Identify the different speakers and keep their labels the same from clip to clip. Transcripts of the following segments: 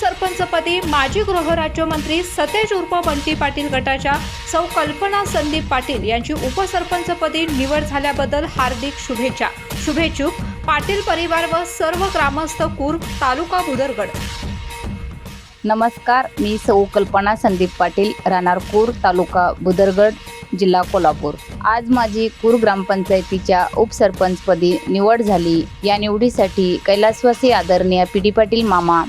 Speaker 1: उपसरपंचपदी माजी गृहराज्यमंत्री सतेज उर्फ बंटी पाटील गटाच्या सौ कल्पना संदीप पाटील यांची उपसरपंचपदी निवड झाल्याबद्दल हार्दिक शुभेच्छा. शुभेच्छुक पाटील परिवार व सर्व ग्रामस्थ कूर्ग तालुका बुदरगड.
Speaker 2: नमस्कार, मी सौ कल्पना संदीप पाटील, राहणार कूर्ग तालुका बुदरगड, जिल्हा कोल्हापूर. आज माझी कूर्ग ग्रामपंचायतीच्या उपसरपंचपदी निवड झाली. या निवडीसाठी कैलासवासी आदरणीय पी.डी. पाटील मामा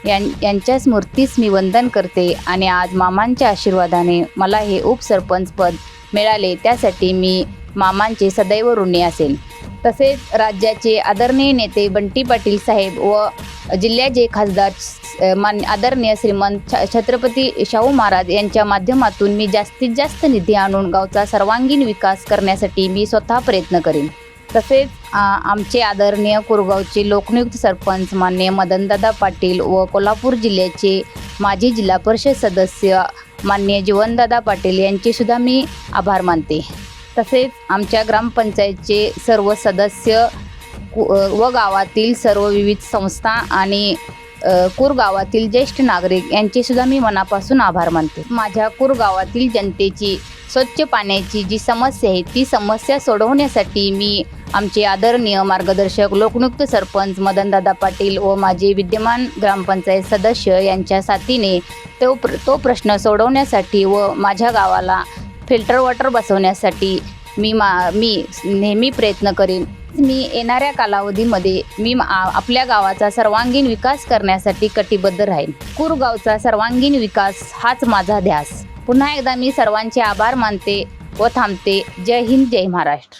Speaker 2: यांच्या स्मृतीस मी वंदन करते आणि आज मामांच्या आशीर्वादाने मला हे उपसरपंच पद मिळाले, त्यासाठी मी मामांचे सदैव ऋणी असेल. तसेच राज्याचे आदरणीय नेते बंटी पाटील साहेब व जिल्ह्याचे खासदार आदरणीय श्रीमंत छत्रपती शाहू महाराज यांच्या माध्यमातून मी जास्तीत जास्त निधी आणून गावचा सर्वांगीण विकास करण्यासाठी मी स्वतः प्रयत्न करेन. तसेच आमचे आदरणीय कुरगावचे लोकनियुक्त सरपंच माननीय मदनदादा पाटील व कोल्हापूर जिल्ह्याचे माजी जिल्हा परिषद सदस्य माननीय जीवनदादा पाटील यांचे सुद्धा मी आभार मानते. तसेच आमच्या ग्रामपंचायतचे सर्व सदस्य व गावातील सर्व विविध संस्था आणि कूर्ग गावातील ज्येष्ठ नागरिक यांचे सुद्धा मी मनापासून आभार मानते. माझ्या कूर्ग गावातील जनतेची स्वच्छ पाण्याची जी समस्या आहे ती समस्या सोडवण्यासाठी मी आमचे आदरणीय मार्गदर्शक लोकनियुक्त सरपंच मदनदादा पाटील व माझे विद्यमान ग्रामपंचायत सदस्य यांच्या साथीने तो प्रश्न सोडवण्यासाठी व माझ्या गावाला फिल्टर वॉटर बसवण्यासाठी मी नेहमी प्रयत्न करेन. मी येणाऱ्या कालावधीमध्ये मी आपल्या गावाचा सर्वांगीण विकास करण्यासाठी कटिबद्ध राहीन. कूर्ग गावचा सर्वांगीण विकास हाच माझा ध्यास. पुन्हा एकदा मी सर्वांचे आभार मानते व थांबते. जय हिंद, जय महाराष्ट्र.